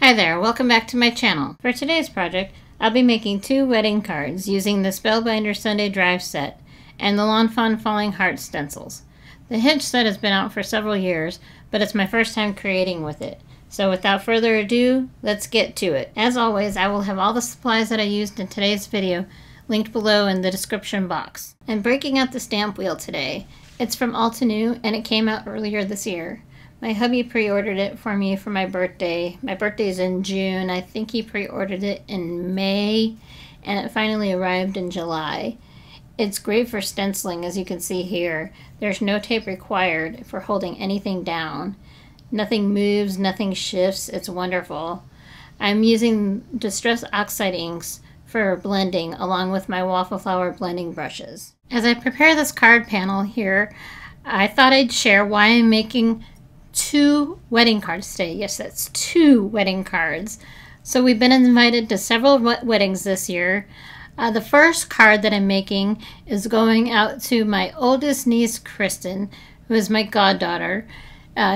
Hi there, welcome back to my channel. For today's project, I'll be making 2 wedding cards using the Spellbinders Sunday Drive set and the Lawn Fawn Falling Heart stencils. The Hitch set has been out for several years, but it's my first time creating with it. So without further ado, let's get to it. As always, I will have all the supplies that I used in today's video linked below in the description box. I'm breaking out the stamp wheel today. It's from Altenew and it came out earlier this year. My hubby pre-ordered it for me for my birthday. My birthday's in June. I think he pre-ordered it in May, and it finally arrived in July. It's great for stenciling, as you can see here. There's no tape required for holding anything down. Nothing moves, nothing shifts. It's wonderful. I'm using Distress Oxide inks for blending along with my waffle flower blending brushes. As I prepare this card panel here, I thought I'd share why I'm making 2 wedding cards today. Yes, that's 2 wedding cards. So we've been invited to several weddings this year. The first card that I'm making is going out to my oldest niece, Kristen, who is my goddaughter.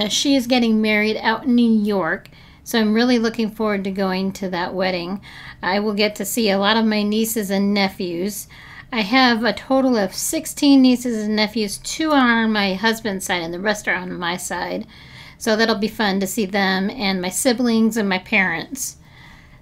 She is getting married out in New York, so I'm really looking forward to going to that wedding. I will get to see a lot of my nieces and nephews. I have a total of 16 nieces and nephews. 2 are on my husband's side and the rest are on my side. So that'll be fun to see them and my siblings and my parents.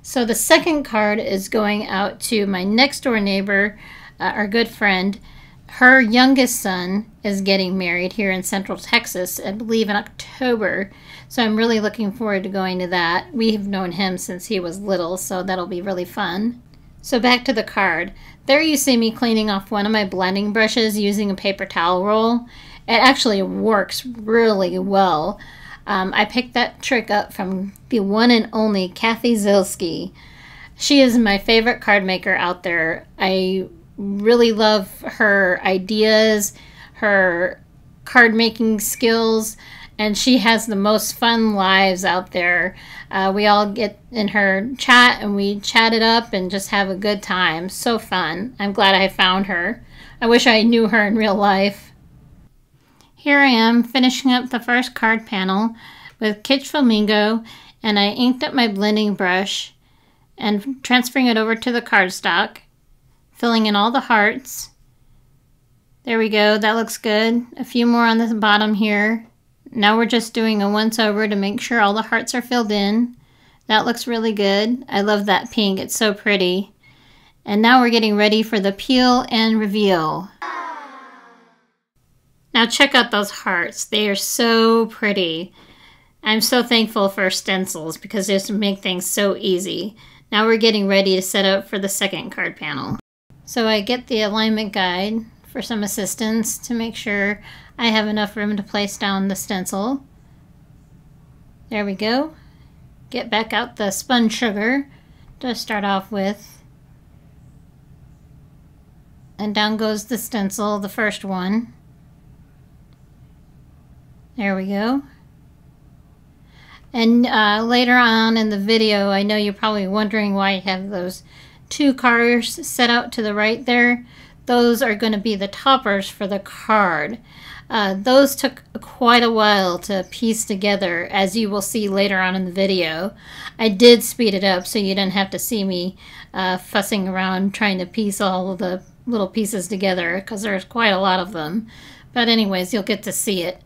So the second card is going out to my next door neighbor, our good friend. Her youngest son is getting married here in Central Texas, I believe in October. So I'm really looking forward to going to that. We have known him since he was little, so that'll be really fun. So back to the card. There you see me cleaning off one of my blending brushes using a paper towel roll. It actually works really well. I picked that trick up from the one and only Kathy Zilski. She is my favorite card maker out there. I really love her ideas, her card making skills, and she has the most fun lives out there. We all get in her chat and we chat it up and just have a good time. So fun. I'm glad I found her. I wish I knew her in real life. Here I am finishing up the first card panel with KITSCH FLAMINGO, and I inked up my blending brush and transferring it over to the cardstock, filling in all the hearts. There we go, that looks good. A few more on the bottom here. Now we're just doing a once over to make sure all the hearts are filled in. That looks really good. I love that pink, it's so pretty. And now we're getting ready for the peel and reveal. Now check out those hearts. They are so pretty. I'm so thankful for stencils because they just make things so easy. Now we're getting ready to set up for the second card panel. So I get the alignment guide for some assistance to make sure I have enough room to place down the stencil. There we go. Get back out the spun sugar to start off with. And down goes the stencil, the first one. There we go. And later on in the video, I know you're probably wondering why I have those 2 cards set out to the right there. Those are going to be the toppers for the card. Those took quite a while to piece together, as you will see later on in the video. I did speed it up so you didn't have to see me fussing around trying to piece all of the little pieces together, because there's quite a lot of them. But anyways, you'll get to see it.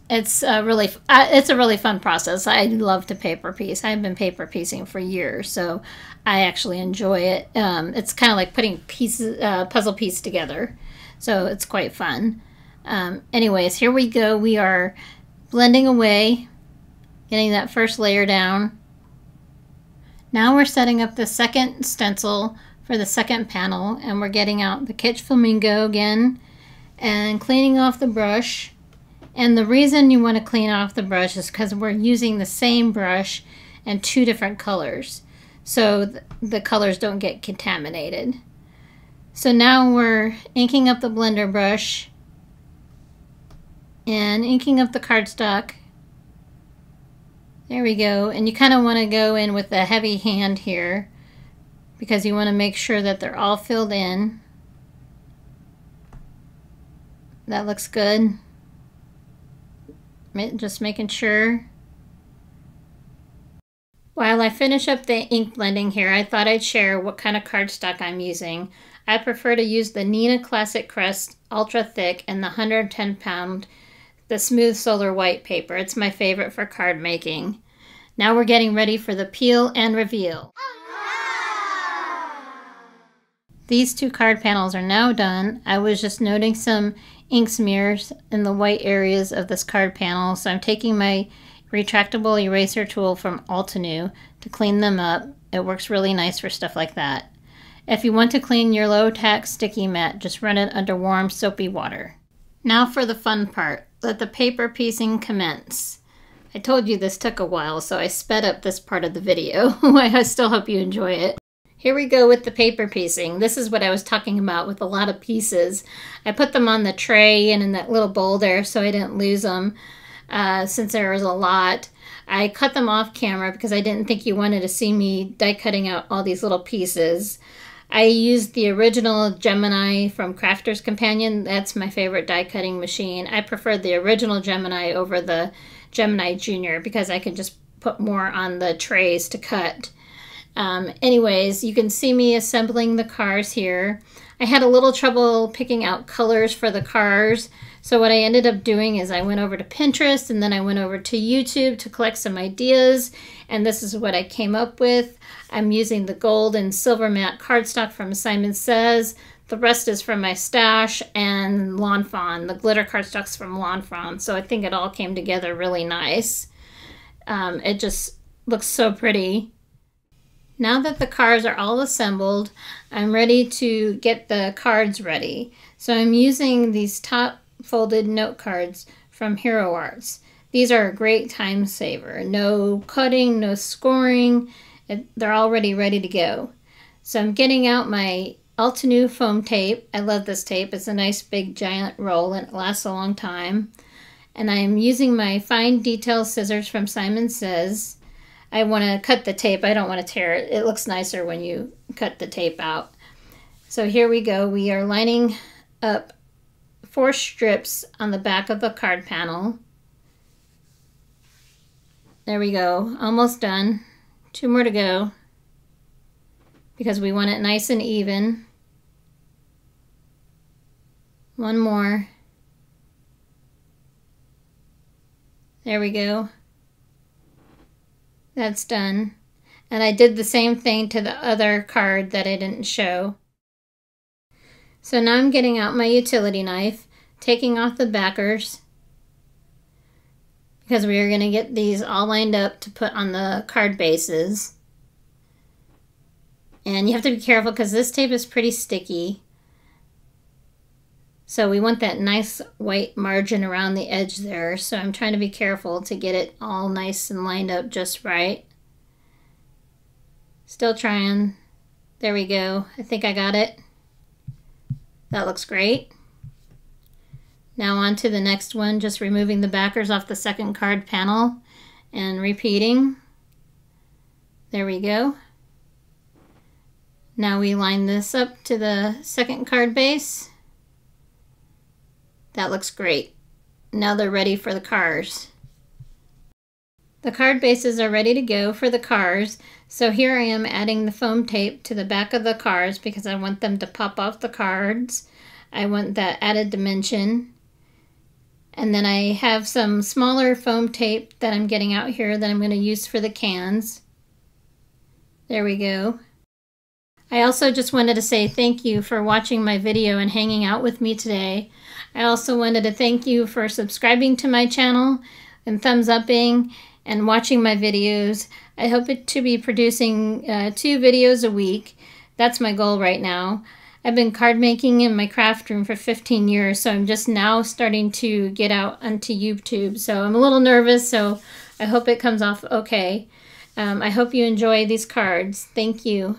It's a really fun process. I love to paper piece. I've been paper piecing for years, so I actually enjoy it. It's kind of like putting pieces, puzzle piece together, so it's quite fun. Anyways, here we go. We are blending away, getting that first layer down. Now we're setting up the second stencil for the second panel, and we're getting out the KITSCH FLAMINGO again and cleaning off the brush. And the reason you want to clean off the brush is because we're using the same brush and 2 different colors, so the colors don't get contaminated. So now we're inking up the blender brush and inking up the cardstock. There we go. And you kind of want to go in with a heavy hand here because you want to make sure that they're all filled in. That looks good. Just making sure While I finish up the ink blending here, I thought I'd share what kind of cardstock I'm using. I prefer to use the Neenah Classic Crest Ultra Thick and the 110 pound, the Smooth Solar White paper. It's my favorite for card making. Now we're getting ready for the peel and reveal. These two card panels are now done. I was just noting some ink smears in the white areas of this card panel, so I'm taking my retractable eraser tool from Altenew to clean them up. It works really nice for stuff like that. If you want to clean your low-tack sticky mat, just run it under warm soapy water. Now for the fun part. Let the paper piecing commence. I told you this took a while, so I sped up this part of the video. I still hope you enjoy it. Here we go with the paper piecing. This is what I was talking about with a lot of pieces. I put them on the tray and in that little bowl there so I didn't lose them since there was a lot. I cut them off camera because I didn't think you wanted to see me die cutting out all these little pieces. I used the original Gemini from Crafter's Companion. That's my favorite die cutting machine. I prefer the original Gemini over the Gemini Junior because I can just put more on the trays to cut. Anyways, you can see me assembling the cars here. I had a little trouble picking out colors for the cars, so what I ended up doing is I went over to Pinterest and then I went over to YouTube to collect some ideas, and this is what I came up with. I'm using the gold and silver matte cardstock from Simon Says. The rest is from my stash, and Lawn Fawn, the glitter cardstock's from Lawn Fawn, so I think it all came together really nice. It just looks so pretty. Now that the cards are all assembled, I'm ready to get the cards ready. So I'm using these top folded note cards from Hero Arts. These are a great time saver. No cutting, no scoring. They're already ready to go. So I'm getting out my Altenew foam tape. I love this tape. It's a nice big giant roll and it lasts a long time. And I'm using my fine detail scissors from Simon Says. I want to cut the tape. I don't want to tear it. It looks nicer when you cut the tape out. So here we go. We are lining up 4 strips on the back of the card panel. There we go. Almost done. 2 more to go because we want it nice and even. 1 more. There we go. That's done. And I did the same thing to the other card that I didn't show. So now I'm getting out my utility knife, taking off the backers, because we are going to get these all lined up to put on the card bases. And you have to be careful because this tape is pretty sticky. So we want that nice white margin around the edge there. So I'm trying to be careful to get it all nice and lined up just right. Still trying. There we go. I think I got it. That looks great. Now on to the next one, just removing the backers off the second card panel and repeating. There we go. Now we line this up to the second card base. That looks great. Now they're ready for the cars. The card bases are ready to go for the cars. So here I am adding the foam tape to the back of the cars because I want them to pop off the cards. I want that added dimension. And then I have some smaller foam tape that I'm getting out here that I'm going to use for the cans. There we go. I also just wanted to say thank you for watching my video and hanging out with me today. I also wanted to thank you for subscribing to my channel and thumbs upping and watching my videos. I hope to be producing 2 videos a week. That's my goal right now. I've been card making in my craft room for 15 years, so I'm just now starting to get out onto YouTube. So I'm a little nervous, so I hope it comes off okay. I hope you enjoy these cards. Thank you.